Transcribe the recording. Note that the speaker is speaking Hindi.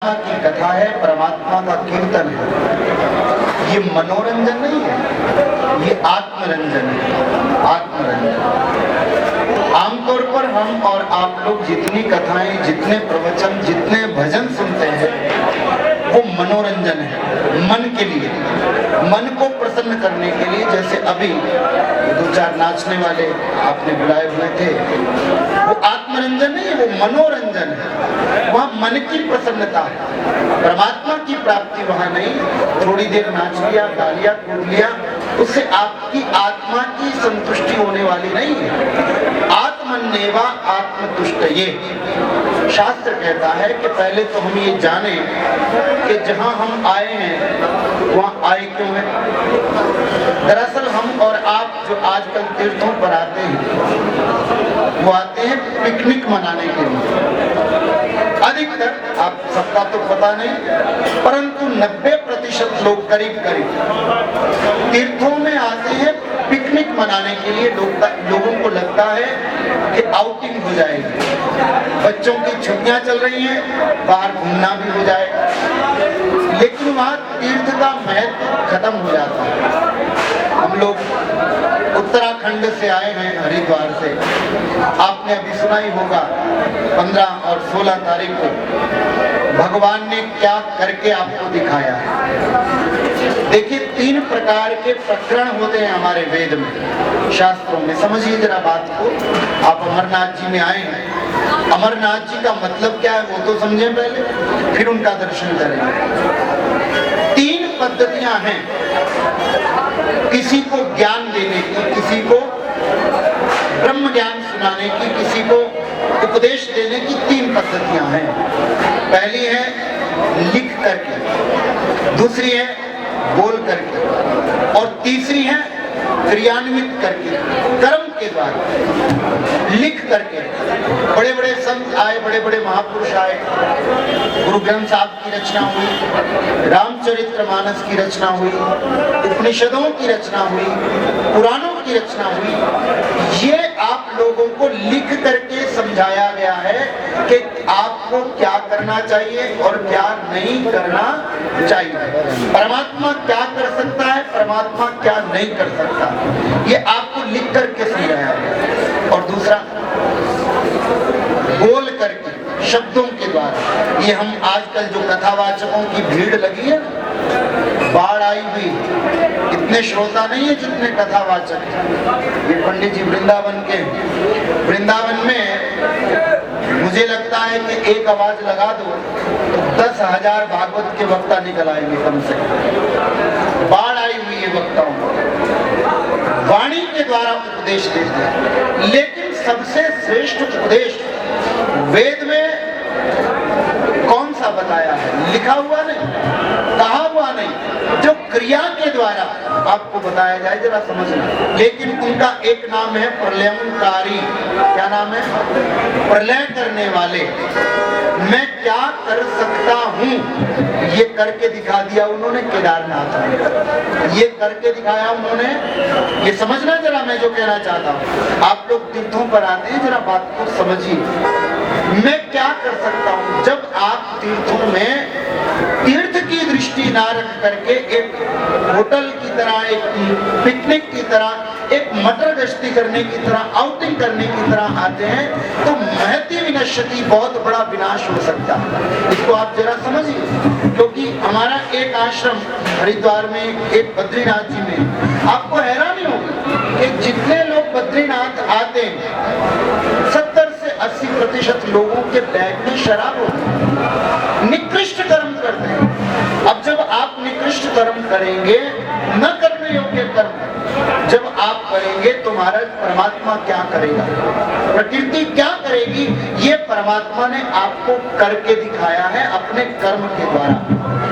की कथा है, परमात्मा का कीर्तन है। ये मनोरंजन नहीं है, ये आत्मरंजन है। आत्मरंजन आमतौर पर हम और आप लोग जितनी कथाएं, जितने प्रवचन, जितने भजन सुनते हैं वो मनोरंजन है, मन के लिए, मन को प्रसन्न करने के लिए। जैसे अभी दो चार नाचने वाले आपने बुलाए हुए थे, वो आत्मरंजन नहीं, वो मनोरंजन है। वहाँ मन की प्रसन्नता है, परमात्मा की प्राप्ति वहाँ नहीं। थोड़ी देर नाच लिया, गा लिया, कूद लिया, उससे आपकी आत्मा की संतुष्टि होने वाली नहीं है। आत्मन्नेवा आत्मतुष्टये, शास्त्र कहता है कि पहले तो हम ये जाने कि जहाँ हम आए हैं वहाँ आए क्यों हैं। दरअसल हम और आप जो आजकल तीर्थों पर आते हैं वो आते हैं पिकनिक मनाने के लिए। अधिकतर, आप सबका तो पता नहीं, परंतु 90% लोग करीब तीर्थों में आते हैं पिकनिक मनाने के लिए। लोगों को लगता है कि आउटिंग हो जाएगी, बच्चों की छुट्टियां चल रही हैं, बाहर घूमना भी हो जाएगा, लेकिन वहाँ तीर्थ का महत्व खत्म हो जाता है। हम लोग उत्तराखंड से आए हैं, हरिद्वार से। आपने अभी सुना ही होगा 15 और 16 तारीख को भगवान ने क्या करके आपको दिखाया है। देखिए, 3 प्रकार के प्रकरण होते हैं हमारे वेद में, शास्त्रों में। समझिए जरा बात को। आप अमरनाथ जी में आए हैं, अमरनाथ जी का मतलब क्या है वो तो समझें पहले, फिर उनका दर्शन करेंगे। 3 पद्धतियां हैं किसी को ज्ञान देने की, किसी को ब्रह्म ज्ञान सुनाने की, किसी को उपदेश देने की। 3 पद्धतियां हैं। पहली है लिख करके, दूसरी है बोल करके, और तीसरी है क्रियान्वित करके, कर्म के द्वारा। लिख करके बड़े बड़े संत आए, बड़े बड़े महापुरुष आए, गुरु ग्रंथ साहब की रचना हुई, रामचरितमानस की रचना हुई, उपनिषदों की रचना हुई, पुराणों की रचना हुई। ये आप लोगों को लिख करके समझाया गया है कि आपको क्या करना चाहिए और क्या नहीं करना चाहिए। परमात्मा क्या कर सकता है, परमात्मा क्या नहीं कर सकता, ये आपको लिख करके समझाया गया। और दूसरा बोल करके, शब्दों के द्वारा। ये हम आजकल जो कथावाचकों की भीड़ लगी है, बाढ़ आई हुई, इतने श्रोता नहीं है जितने कथावाचक हैं। ये पंडित जी वृंदावन के, वृंदावन में मुझे लगता है कि एक आवाज लगा दो तो 10,000 भागवत के वक्ता निकल आएंगे कम से कम। बाढ़ आई हुई है वक्ताओं को, वाणी के द्वारा उपदेश देते हैं। लेकिन सबसे श्रेष्ठ उपदेश वेद में कौन सा बताया है? लिखा हुआ नहीं, कहा हुआ नहीं, जो क्रिया के द्वारा आपको बताया जाए, जरा समझना। लेकिन उनका एक नाम है प्रलयंकारी। क्या नाम है? प्रलय करने वाले। मैं क्या कर सकता हूँ, ये करके दिखा दिया उन्होंने केदारनाथ में। ये करके दिखाया उन्होंने। ये समझना जरा मैं जो कहना चाहता हूँ। आप लोग तीर्थों पर आते हैं, जरा बात को समझिए। मैं क्या कर सकता हूँ? जब आप तीर्थों में तीर्थ की दृष्टि ना रख करके एक होटल की तरह, एक पिकनिक की तरह, एक मटर गश्ती करने की तरह, आउटिंग करने की तरह आते हैं, तो महति विनश्यति, बहुत बड़ा विनाश हो सकता है। इसको आप जरा समझिए। क्योंकि हमारा एक आश्रम हरिद्वार में, एक बद्रीनाथ जी में, आपको हैरानी होगी कि जितने लोग बद्रीनाथ आते हैं 70 से 80% लोगों के बैग में शराब होती है। निकृष्ट कर्म करते हैं। अब जब आप निकृष्ट कर्म करेंगे, न करने योग्य कर्म जब आप करेंगे, तो महाराज परमात्मा क्या करेगा, प्रकृति क्या करेगी, ये परमात्मा ने आपको करके दिखाया है अपने कर्म के द्वारा।